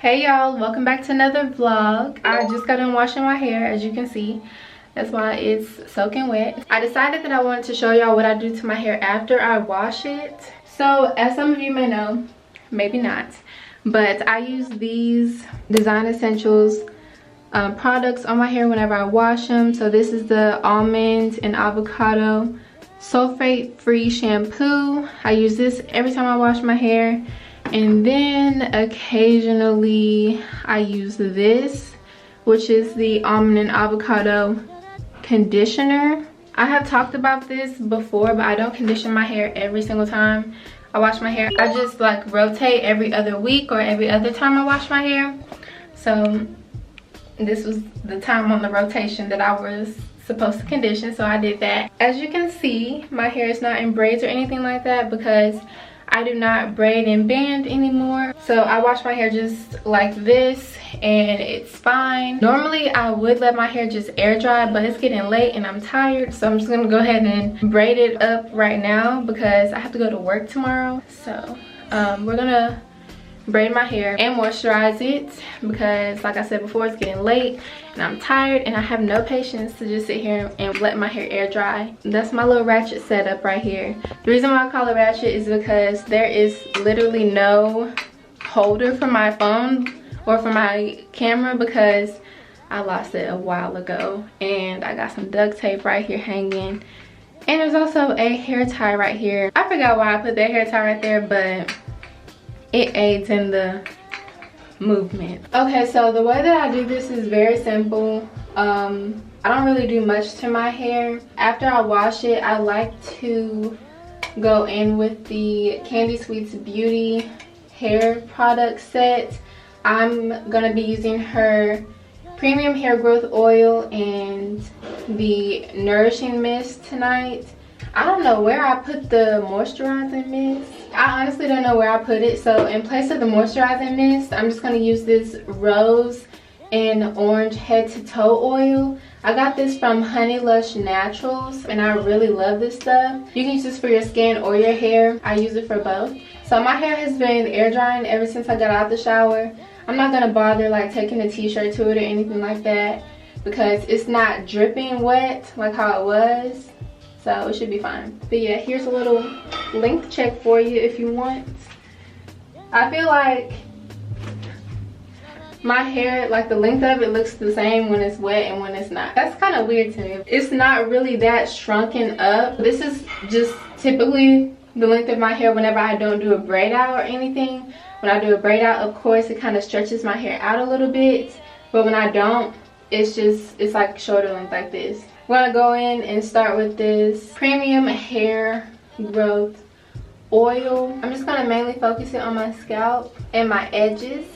Hey y'all, welcome back to another vlog. I just got done washing my hair, as you can see. That's why it's soaking wet. I decided that I wanted to show y'all what I do to my hair after I wash it. So as some of you may know, maybe not, but I use these Design Essentials products on my hair whenever I wash them. So this is the almond and avocado sulfate free shampoo. I use this every time I wash my hair. And then occasionally I use this, which is the almond and avocado conditioner. I have talked about this before, but I don't condition my hair every single time I wash my hair. I just like rotate every other week or every other time I wash my hair. So this was the time on the rotation that I was supposed to condition, so I did that. As you can see, my hair is not in braids or anything like that because I do not braid and band anymore. So I wash my hair just like this and it's fine. Normally I would let my hair just air dry, but it's getting late and I'm tired. So I'm just gonna go ahead and braid it up right now because I have to go to work tomorrow. So we're gonna braid my hair and moisturize it because like I said before, it's getting late and I'm tired and I have no patience to just sit here and let my hair air dry. That's my little ratchet setup right here. The reason why I call it ratchet is because there is literally no holder for my phone or for my camera because I lost it a while ago, and I got some duct tape right here hanging, and there's also a hair tie right here. I forgot why I put that hair tie right there, but it aids in the movement. Okay, so the way that I do this is very simple. I don't really do much to my hair. After I wash it, I like to go in with the Candy Sweets Beauty hair product set. I'm gonna be using her premium hair growth oil and the nourishing mist tonight. I don't know where I put the moisturizing mist. I honestly don't know where I put it. So in place of the moisturizing mist, I'm just going to use this rose and orange head to toe oil. I got this from Honey Lush Naturals and I really love this stuff. You can use this for your skin or your hair. I use it for both. So my hair has been air drying ever since I got out the shower. I'm not going to bother like taking a t-shirt to it or anything like that because it's not dripping wet like how it was. So it should be fine. But yeah, here's a little length check for you if you want. I feel like my hair, like the length of it looks the same when it's wet and when it's not. That's kind of weird to me. It's not really that shrunken up. This is just typically the length of my hair whenever I don't do a braid out or anything. When I do a braid out, of course, it kind of stretches my hair out a little bit. But when I don't, it's like shoulder length like this. We're gonna go in and start with this premium hair growth oil. I'm just gonna mainly focus it on my scalp and my edges.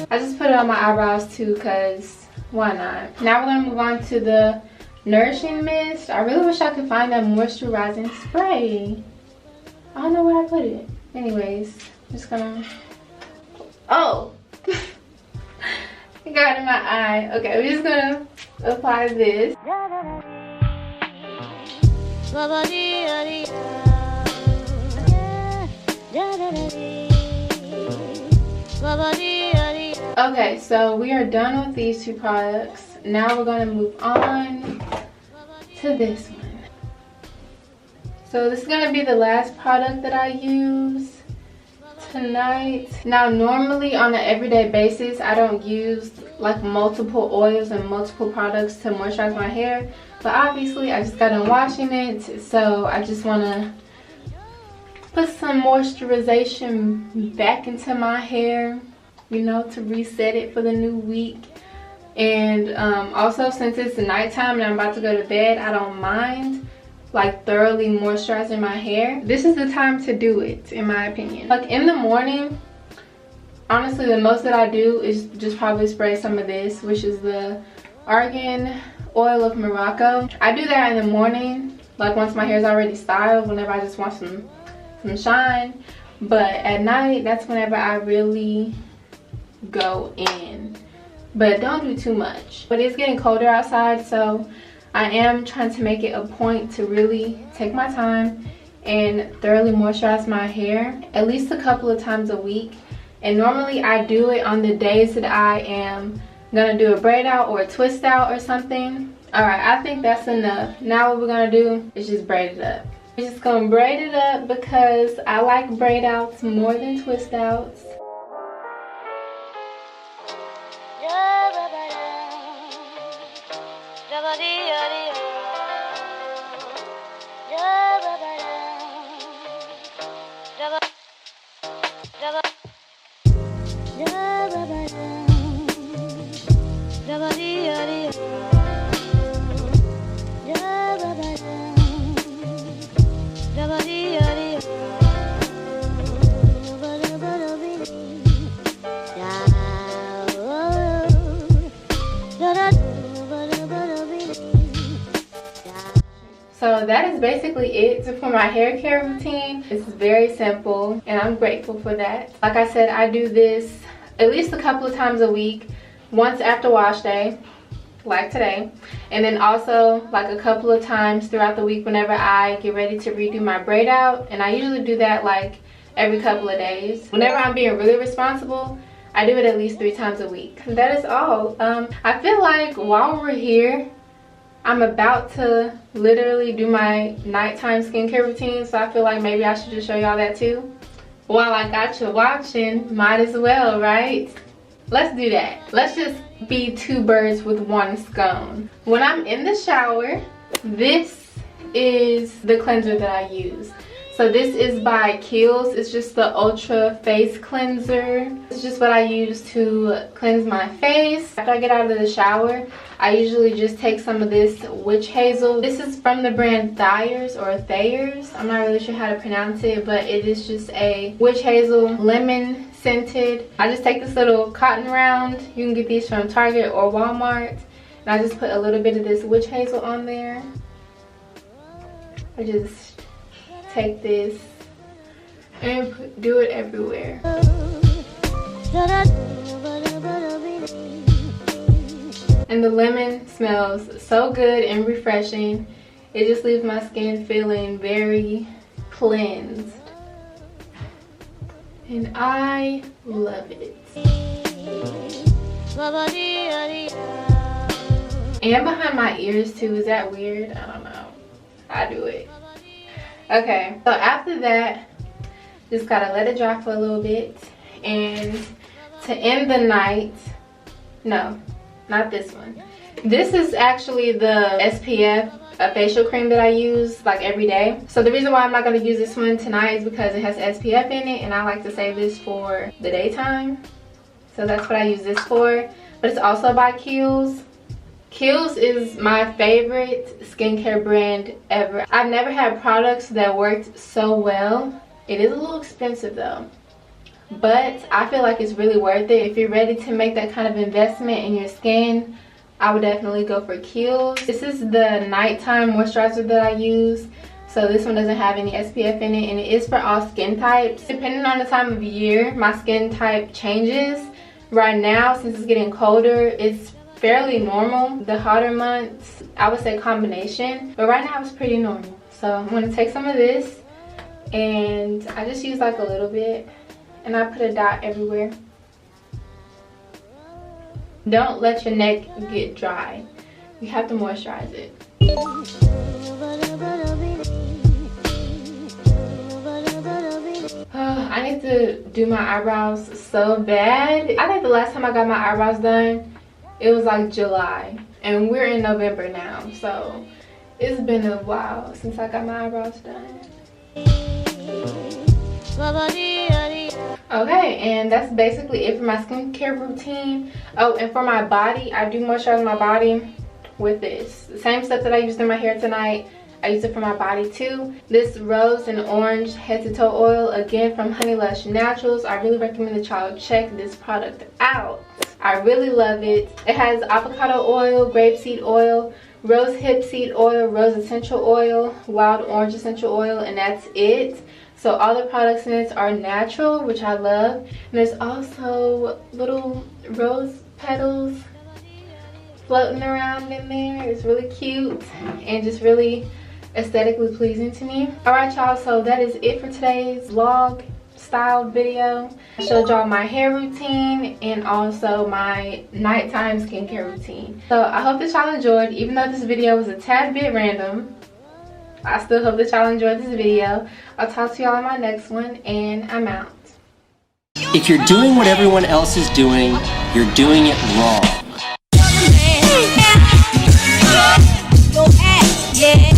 I just put it on my eyebrows too because why not? Now we're gonna move on to the nourishing mist. I really wish I could find that moisturizing spray. I don't know where I put it. Anyways, just gonna, oh, it got in my eye. Okay, we're just gonna apply this. Okay, so we are done with these two products. Now we're going to move on to this one. So this is going to be the last product that I use tonight. Now normally on an everyday basis I don't use like multiple oils and multiple products to moisturize my hair, but obviously I just got done washing it, so I just want to put some moisturization back into my hair, you know, to reset it for the new week. And also, since it's nighttime and I'm about to go to bed, I don't mind like thoroughly moisturizing my hair. This is the time to do it, in my opinion. Like in the morning, honestly the most that I do is just probably spray some of this, which is the Argan Oil of Morocco. I do that in the morning, like once my hair is already styled, whenever I just want some shine. But at night, that's whenever I really go in, but don't do too much. But it's getting colder outside, so I am trying to make it a point to really take my time and thoroughly moisturize my hair at least a couple of times a week. And normally I do it on the days that I am gonna do a braid out or a twist out or something. All right, I think that's enough. Now what we're gonna do is just braid it up. We're just gonna braid it up because I like braid outs more than twist outs. So that is basically it for my hair care routine. It's very simple and I'm grateful for that. Like I said, I do this at least a couple of times a week. Once after wash day, like today, and then also like a couple of times throughout the week whenever I get ready to redo my braid out. And I usually do that like every couple of days. Whenever I'm being really responsible, I do it at least 3 times a week. That is all. I feel like while we're here, I'm about to literally do my nighttime skincare routine, so I feel like maybe I should just show y'all that too. While I got you watching, might as well, right? Let's do that. Let's just be 2 birds with 1 stone. When I'm in the shower, this is the cleanser that I use. So this is by Kiehl's. It's just the Ultra Face Cleanser. It's just what I use to cleanse my face. After I get out of the shower, I usually just take some of this witch hazel. This is from the brand Thayers or Thayers. I'm not really sure how to pronounce it, but it is just a witch hazel lemon scented. I just take this little cotton round. You can get these from Target or Walmart. And I just put a little bit of this witch hazel on there. I just take this and do it everywhere. And the lemon smells so good and refreshing. It just leaves my skin feeling very cleansed. And I love it. And behind my ears too. Is that weird? I don't know. I do it. Okay, so after that, just gotta let it dry for a little bit. And to end the night, no, not this one. This is actually the SPF facial cream that I use like every day. So the reason why I'm not gonna use this one tonight is because it has SPF in it, and I like to save this for the daytime. So that's what I use this for. But it's also by Kiehl's. Kiehl's is my favorite skincare brand ever. I've never had products that worked so well. It is a little expensive though, but I feel like it's really worth it. If you're ready to make that kind of investment in your skin, I would definitely go for Kiehl's. This is the nighttime moisturizer that I use. So this one doesn't have any SPF in it, and it is for all skin types. Depending on the time of year, my skin type changes. Right now, since it's getting colder, it's fairly normal. The hotter months, I would say combination, but right now it's pretty normal. So I'm going to take some of this, and I just use like a little bit, and I put a dot everywhere. Don't let your neck get dry. You have to moisturize it. I need to do my eyebrows so bad. I think the last time I got my eyebrows done, it was like July, and we're in November now, so it's been a while since I got my eyebrows done. Okay, and that's basically it for my skincare routine. Oh, and for my body, I do moisturize my body with this. The same stuff that I used in my hair tonight, I use it for my body too. This rose and orange head to toe oil, again from Honey Lush Naturals. I really recommend that y'all check this product out. I really love it. It has avocado oil, grapeseed oil, rose hip seed oil, rose essential oil, wild orange essential oil, and that's it. So all the products in it are natural, which I love. And there's also little rose petals floating around in there. It's really cute and just really aesthetically pleasing to me. Alright y'all, so that is it for today's vlog style video. I showed y'all my hair routine and also my nighttime skincare routine. So I hope that y'all enjoyed, even though this video was a tad bit random. I still hope that y'all enjoyed this video. I'll talk to y'all in my next one, and I'm out. If you're doing what everyone else is doing, you're doing it wrong. Yeah.